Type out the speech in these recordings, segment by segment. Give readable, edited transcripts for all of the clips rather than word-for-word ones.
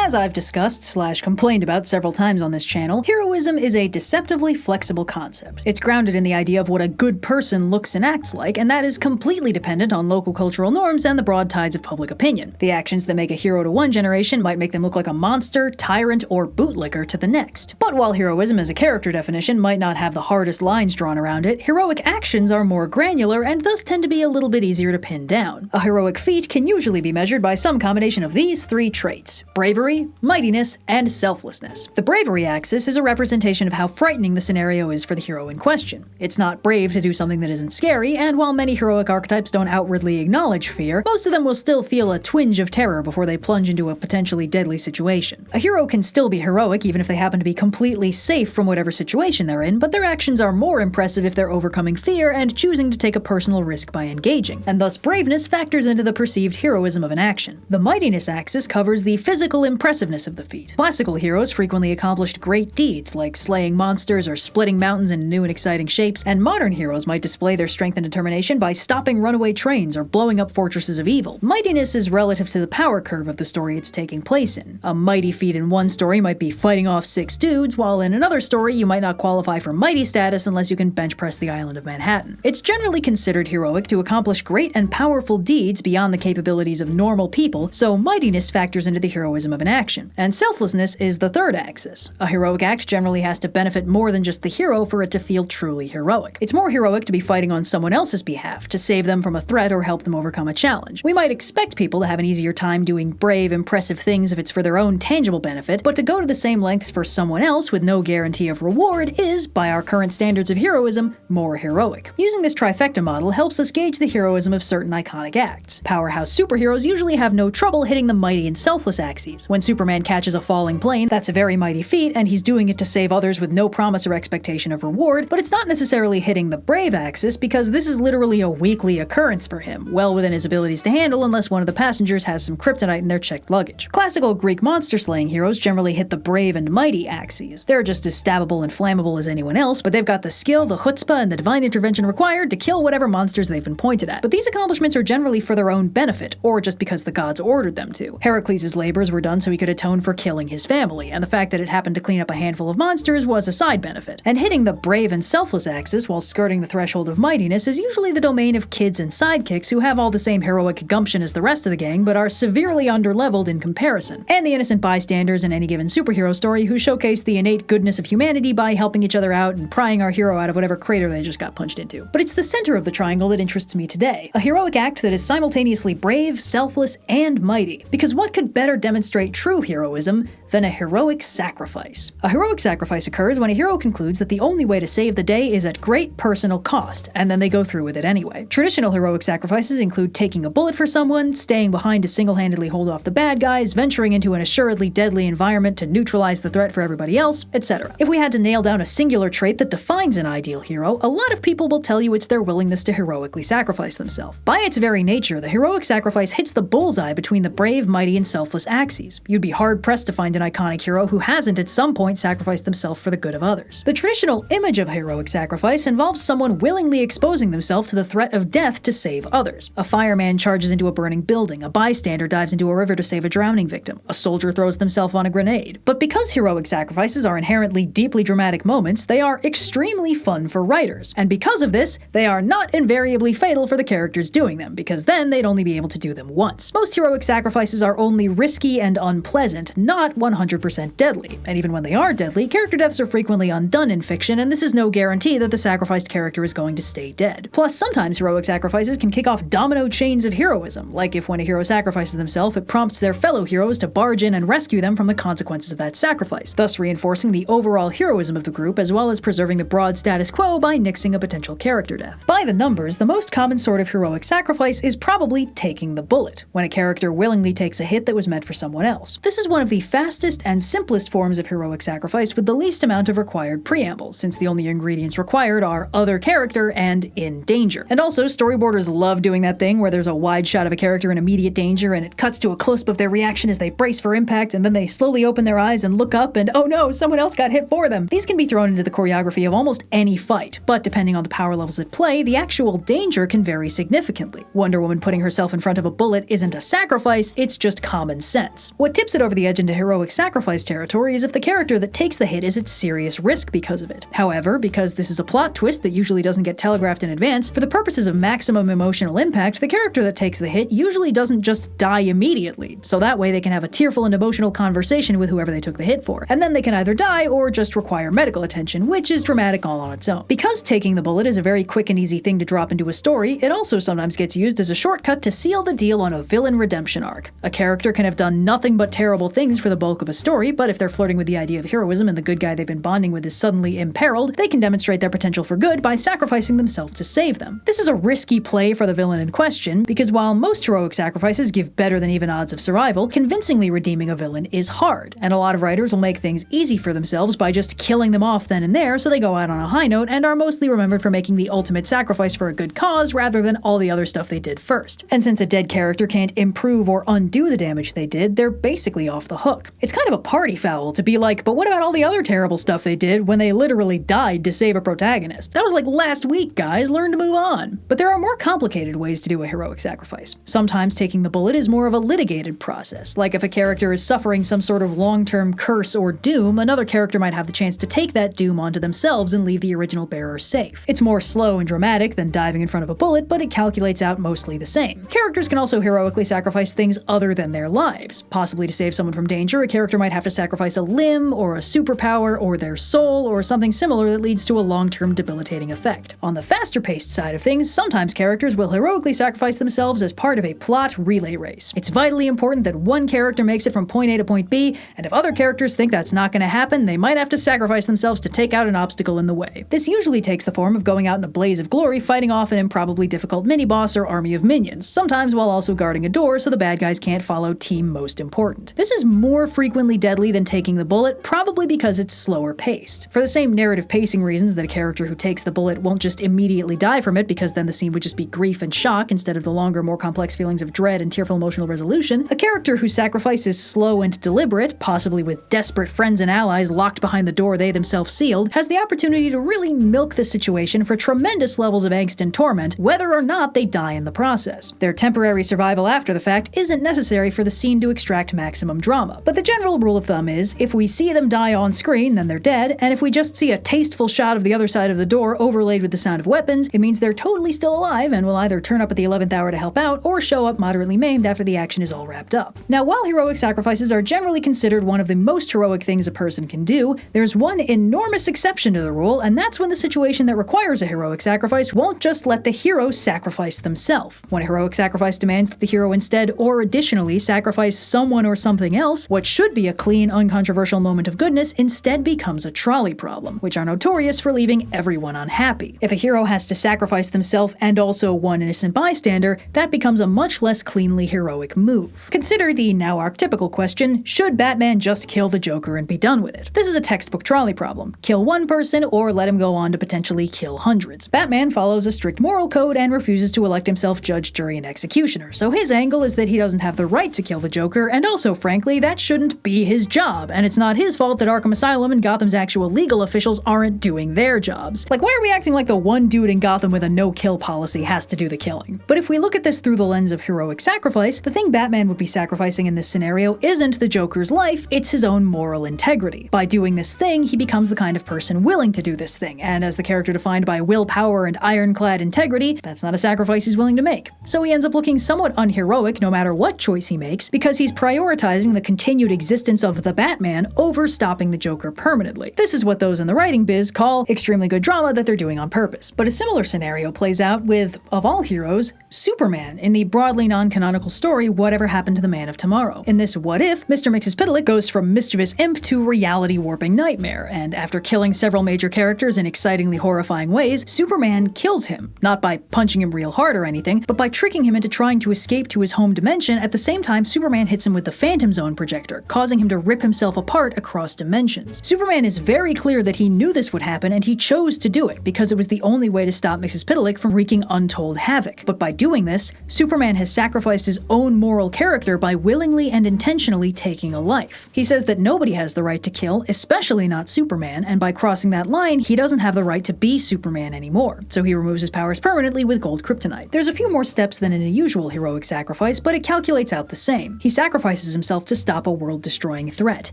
As I've discussed / complained about several times on this channel, heroism is a deceptively flexible concept. It's grounded in the idea of what a good person looks and acts like, and that is completely dependent on local cultural norms and the broad tides of public opinion. The actions that make a hero to one generation might make them look like a monster, tyrant, or bootlicker to the next. But while heroism as a character definition might not have the hardest lines drawn around it, heroic actions are more granular and thus tend to be a little bit easier to pin down. A heroic feat can usually be measured by some combination of these three traits: bravery, mightiness, and selflessness. The bravery axis is a representation of how frightening the scenario is for the hero in question. It's not brave to do something that isn't scary, and while many heroic archetypes don't outwardly acknowledge fear, most of them will still feel a twinge of terror before they plunge into a potentially deadly situation. A hero can still be heroic even if they happen to be completely safe from whatever situation they're in, but their actions are more impressive if they're overcoming fear and choosing to take a personal risk by engaging, and thus braveness factors into the perceived heroism of an action. The mightiness axis covers the physical impressiveness of the feat. Classical heroes frequently accomplished great deeds like slaying monsters or splitting mountains into new and exciting shapes, and modern heroes might display their strength and determination by stopping runaway trains or blowing up fortresses of evil. Mightiness is relative to the power curve of the story it's taking place in. A mighty feat in one story might be fighting off 6 dudes, while in another story you might not qualify for mighty status unless you can bench press the island of Manhattan. It's generally considered heroic to accomplish great and powerful deeds beyond the capabilities of normal people, so mightiness factors into the heroism of an action. And selflessness is the third axis. A heroic act generally has to benefit more than just the hero for it to feel truly heroic. It's more heroic to be fighting on someone else's behalf, to save them from a threat or help them overcome a challenge. We might expect people to have an easier time doing brave, impressive things if it's for their own tangible benefit, but to go to the same lengths for someone else with no guarantee of reward is, by our current standards of heroism, more heroic. Using this trifecta model helps us gauge the heroism of certain iconic acts. Powerhouse superheroes usually have no trouble hitting the mighty and selfless axes. When Superman catches a falling plane, that's a very mighty feat, and he's doing it to save others with no promise or expectation of reward, but it's not necessarily hitting the brave axis because this is literally a weekly occurrence for him, well within his abilities to handle unless one of the passengers has some kryptonite in their checked luggage. Classical Greek monster-slaying heroes generally hit the brave and mighty axes. They're just as stabbable and flammable as anyone else, but they've got the skill, the chutzpah, and the divine intervention required to kill whatever monsters they've been pointed at. But these accomplishments are generally for their own benefit, or just because the gods ordered them to. Heracles' labors were done so he could atone for killing his family, and the fact that it happened to clean up a handful of monsters was a side benefit. And hitting the brave and selfless axis while skirting the threshold of mightiness is usually the domain of kids and sidekicks who have all the same heroic gumption as the rest of the gang, but are severely underleveled in comparison. And the innocent bystanders in any given superhero story who showcase the innate goodness of humanity by helping each other out and prying our hero out of whatever crater they just got punched into. But it's the center of the triangle that interests me today. A heroic act that is simultaneously brave, selfless, and mighty. Because what could better demonstrate true heroism than a heroic sacrifice? A heroic sacrifice occurs when a hero concludes that the only way to save the day is at great personal cost, and then they go through with it anyway. Traditional heroic sacrifices include taking a bullet for someone, staying behind to single-handedly hold off the bad guys, venturing into an assuredly deadly environment to neutralize the threat for everybody else, etc. If we had to nail down a singular trait that defines an ideal hero, a lot of people will tell you it's their willingness to heroically sacrifice themselves. By its very nature, the heroic sacrifice hits the bullseye between the brave, mighty, and selfless axes. You'd be hard-pressed to find an iconic hero who hasn't at some point sacrificed themselves for the good of others. The traditional image of heroic sacrifice involves someone willingly exposing themselves to the threat of death to save others. A fireman charges into a burning building, a bystander dives into a river to save a drowning victim, a soldier throws themselves on a grenade. But because heroic sacrifices are inherently deeply dramatic moments, they are extremely fun for writers. And because of this, they are not invariably fatal for the characters doing them, because then they'd only be able to do them once. Most heroic sacrifices are only risky and unpleasant, not 100% deadly. And even when they are deadly, character deaths are frequently undone in fiction, and this is no guarantee that the sacrificed character is going to stay dead. Plus, sometimes heroic sacrifices can kick off domino chains of heroism, like if when a hero sacrifices themselves, it prompts their fellow heroes to barge in and rescue them from the consequences of that sacrifice, thus reinforcing the overall heroism of the group as well as preserving the broad status quo by nixing a potential character death. By the numbers, the most common sort of heroic sacrifice is probably taking the bullet, when a character willingly takes a hit that was meant for someone else. This is one of the fastest fastest and simplest forms of heroic sacrifice with the least amount of required preamble, since the only ingredients required are other character and in danger. And also, storyboarders love doing that thing where there's a wide shot of a character in immediate danger and it cuts to a close-up of their reaction as they brace for impact, and then they slowly open their eyes and look up and oh no, someone else got hit for them. These can be thrown into the choreography of almost any fight, but depending on the power levels at play, the actual danger can vary significantly. Wonder Woman putting herself in front of a bullet isn't a sacrifice, it's just common sense. What tips it over the edge into heroic sacrifice territory is if the character that takes the hit is at serious risk because of it. However, because this is a plot twist that usually doesn't get telegraphed in advance, for the purposes of maximum emotional impact, the character that takes the hit usually doesn't just die immediately, so that way they can have a tearful and emotional conversation with whoever they took the hit for, and then they can either die or just require medical attention, which is dramatic all on its own. Because taking the bullet is a very quick and easy thing to drop into a story, it also sometimes gets used as a shortcut to seal the deal on a villain redemption arc. A character can have done nothing but terrible things for the bulk of a story, but if they're flirting with the idea of heroism and the good guy they've been bonding with is suddenly imperiled, they can demonstrate their potential for good by sacrificing themselves to save them. This is a risky play for the villain in question, because while most heroic sacrifices give better than even odds of survival, convincingly redeeming a villain is hard, and a lot of writers will make things easy for themselves by just killing them off then and there so they go out on a high note and are mostly remembered for making the ultimate sacrifice for a good cause rather than all the other stuff they did first. And since a dead character can't improve or undo the damage they did, they're basically off the hook. It's kind of a party foul to be like, but what about all the other terrible stuff they did when they literally died to save a protagonist? That was like last week, guys, learn to move on. But there are more complicated ways to do a heroic sacrifice. Sometimes taking the bullet is more of a litigated process, like if a character is suffering some sort of long-term curse or doom, another character might have the chance to take that doom onto themselves and leave the original bearer safe. It's more slow and dramatic than diving in front of a bullet, but it calculates out mostly the same. Characters can also heroically sacrifice things other than their lives. Possibly to save someone from danger, a character might have to sacrifice a limb, or a superpower, or their soul, or something similar that leads to a long-term debilitating effect. On the faster-paced side of things, sometimes characters will heroically sacrifice themselves as part of a plot relay race. It's vitally important that one character makes it from point A to point B, and if other characters think that's not going to happen, they might have to sacrifice themselves to take out an obstacle in the way. This usually takes the form of going out in a blaze of glory fighting off an improbably difficult mini-boss or army of minions, sometimes while also guarding a door so the bad guys can't follow team most important. This is more frequently deadly than taking the bullet, probably because it's slower paced. For the same narrative pacing reasons that a character who takes the bullet won't just immediately die from it because then the scene would just be grief and shock instead of the longer, more complex feelings of dread and tearful emotional resolution, a character whose sacrifice is slow and deliberate, possibly with desperate friends and allies locked behind the door they themselves sealed, has the opportunity to really milk the situation for tremendous levels of angst and torment, whether or not they die in the process. Their temporary survival after the fact isn't necessary for the scene to extract maximum drama, but the general rule of thumb is, if we see them die on screen, then they're dead, and if we just see a tasteful shot of the other side of the door overlaid with the sound of weapons, it means they're totally still alive and will either turn up at the 11th hour to help out, or show up moderately maimed after the action is all wrapped up. Now, while heroic sacrifices are generally considered one of the most heroic things a person can do, there's one enormous exception to the rule, and that's when the situation that requires a heroic sacrifice won't just let the hero sacrifice themselves. When a heroic sacrifice demands that the hero instead or additionally sacrifice someone or something else, what should be a clean, uncontroversial moment of goodness instead becomes a trolley problem, which are notorious for leaving everyone unhappy. If a hero has to sacrifice themselves and also one innocent bystander, that becomes a much less cleanly heroic move. Consider the now archetypical question, should Batman just kill the Joker and be done with it? This is a textbook trolley problem. Kill one person or let him go on to potentially kill hundreds. Batman follows a strict moral code and refuses to elect himself judge, jury, and executioner, so his angle is that he doesn't have the right to kill the Joker, and also, frankly, that shouldn't be his job, and it's not his fault that Arkham Asylum and Gotham's actual legal officials aren't doing their jobs. Like, why are we acting like the one dude in Gotham with a no-kill policy has to do the killing? But if we look at this through the lens of heroic sacrifice, the thing Batman would be sacrificing in this scenario isn't the Joker's life, it's his own moral integrity. By doing this thing, he becomes the kind of person willing to do this thing, and as the character defined by willpower and ironclad integrity, that's not a sacrifice he's willing to make. So he ends up looking somewhat unheroic no matter what choice he makes, because he's prioritizing the continued existence of the Batman over stopping the Joker permanently. This is what those in the writing biz call extremely good drama that they're doing on purpose. But a similar scenario plays out with, of all heroes, Superman in the broadly non-canonical story Whatever Happened to the Man of Tomorrow. In this What If, Mr. Mxyzptlk goes from mischievous imp to reality-warping nightmare, and after killing several major characters in excitingly horrifying ways, Superman kills him, not by punching him real hard or anything, but by tricking him into trying to escape to his home dimension. At the same time, Superman hits him with the Phantom Zone projector, causing him to rip himself apart across dimensions. Superman is very clear that he knew this would happen and he chose to do it because it was the only way to stop Mrs. Pitalik from wreaking untold havoc. But by doing this, Superman has sacrificed his own moral character by willingly and intentionally taking a life. He says that nobody has the right to kill, especially not Superman, and by crossing that line, he doesn't have the right to be Superman anymore, so he removes his powers permanently with gold kryptonite. There's a few more steps than in a usual heroic sacrifice, but it calculates out the same. He sacrifices himself to stop a world-destroying threat.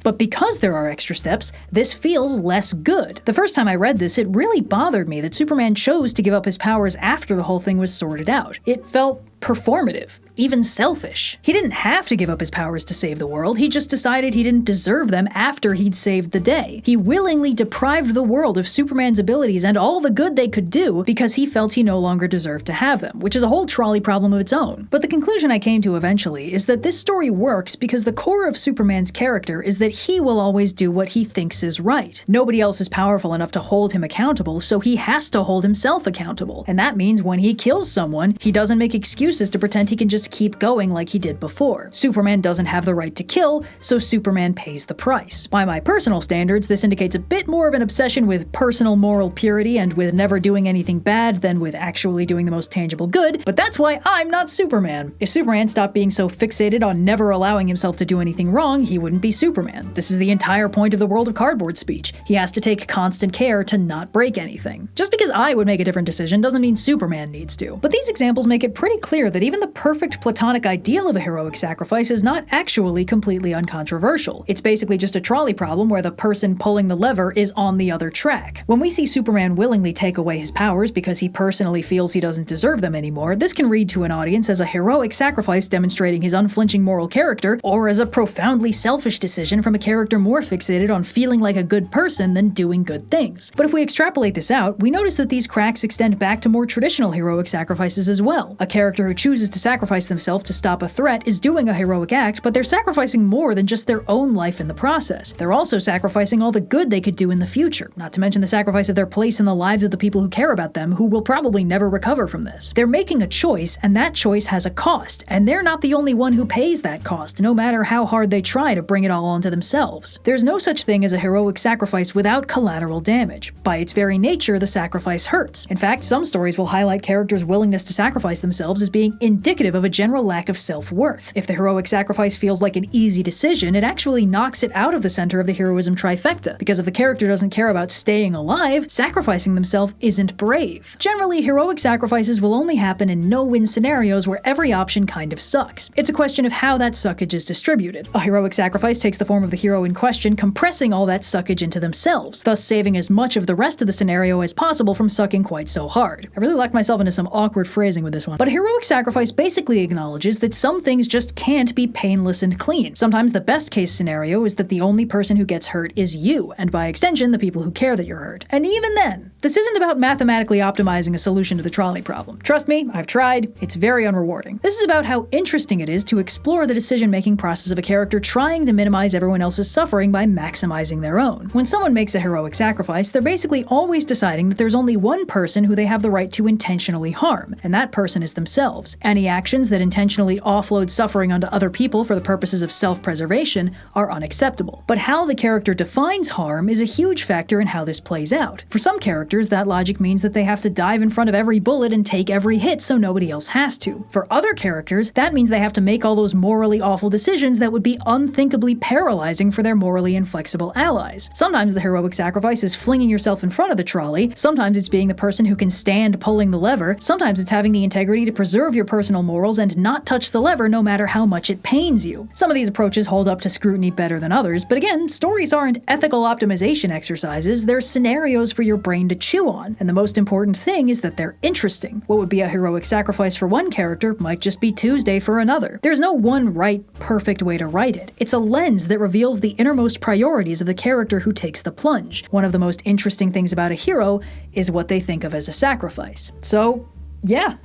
But because there are extra steps, this feels less good. The first time I read this, it really bothered me that Superman chose to give up his powers after the whole thing was sorted out. It felt performative, even selfish. He didn't have to give up his powers to save the world, he just decided he didn't deserve them after he'd saved the day. He willingly deprived the world of Superman's abilities and all the good they could do because he felt he no longer deserved to have them, which is a whole trolley problem of its own. But the conclusion I came to eventually is that this story works because the core of Superman's character is that he will always do what he thinks is right. Nobody else is powerful enough to hold him accountable, so he has to hold himself accountable. And that means when he kills someone, he doesn't make excuses to pretend he can just keep going like he did before. Superman doesn't have the right to kill, so Superman pays the price. By my personal standards, this indicates a bit more of an obsession with personal moral purity and with never doing anything bad than with actually doing the most tangible good, but that's why I'm not Superman. If Superman stopped being so fixated on never allowing himself to do anything wrong, he wouldn't be Superman. This is the entire point of the World of Cardboard speech. He has to take constant care to not break anything. Just because I would make a different decision doesn't mean Superman needs to. But these examples make it pretty clear that even the perfect platonic ideal of a heroic sacrifice is not actually completely uncontroversial. It's basically just a trolley problem where the person pulling the lever is on the other track. When we see Superman willingly take away his powers because he personally feels he doesn't deserve them anymore, this can read to an audience as a heroic sacrifice demonstrating his unflinching moral character, or as a profoundly selfish decision from a character more fixated on feeling like a good person than doing good things. But if we extrapolate this out, we notice that these cracks extend back to more traditional heroic sacrifices as well. A character who chooses to sacrifice themselves to stop a threat is doing a heroic act, but they're sacrificing more than just their own life in the process. They're also sacrificing all the good they could do in the future, not to mention the sacrifice of their place in the lives of the people who care about them, who will probably never recover from this. They're making a choice, and that choice has a cost, and they're not the only one who pays that cost, no matter how hard they try to bring it all onto themselves. There's no such thing as a heroic sacrifice without collateral damage. By its very nature, the sacrifice hurts. In fact, some stories will highlight characters' willingness to sacrifice themselves as being indicative of a general lack of self-worth. If the heroic sacrifice feels like an easy decision, it actually knocks it out of the center of the heroism trifecta, because if the character doesn't care about staying alive, sacrificing themselves isn't brave. Generally, heroic sacrifices will only happen in no-win scenarios where every option kind of sucks. It's a question of how that suckage is distributed. A heroic sacrifice takes the form of the hero in question compressing all that suckage into themselves, thus saving as much of the rest of the scenario as possible from sucking quite so hard. I really locked myself into some awkward phrasing with this one. But a heroic sacrifice basically acknowledges that some things just can't be painless and clean. Sometimes the best case scenario is that the only person who gets hurt is you, and by extension, the people who care that you're hurt. And even then, this isn't about mathematically optimizing a solution to the trolley problem. Trust me, I've tried. It's very unrewarding. This is about how interesting it is to explore the decision-making process of a character trying to minimize everyone else's suffering by maximizing their own. When someone makes a heroic sacrifice, they're basically always deciding that there's only one person who they have the right to intentionally harm, and that person is themselves. Any actions that intentionally offload suffering onto other people for the purposes of self-preservation are unacceptable. But how the character defines harm is a huge factor in how this plays out. For some characters, that logic means that they have to dive in front of every bullet and take every hit so nobody else has to. For other characters, that means they have to make all those morally awful decisions that would be unthinkably paralyzing for their morally inflexible allies. Sometimes the heroic sacrifice is flinging yourself in front of the trolley, sometimes it's being the person who can stand pulling the lever, sometimes it's having the integrity to preserve your personal morals and not touch the lever no matter how much it pains you. Some of these approaches hold up to scrutiny better than others, but again, stories aren't ethical optimization exercises, they're scenarios for your brain to chew on, and the most important thing is that they're interesting. What would be a heroic sacrifice for one character might just be Tuesday for another. There's no one right, perfect way to write it. It's a lens that reveals the innermost priorities of the character who takes the plunge. One of the most interesting things about a hero is what they think of as a sacrifice. So, yeah.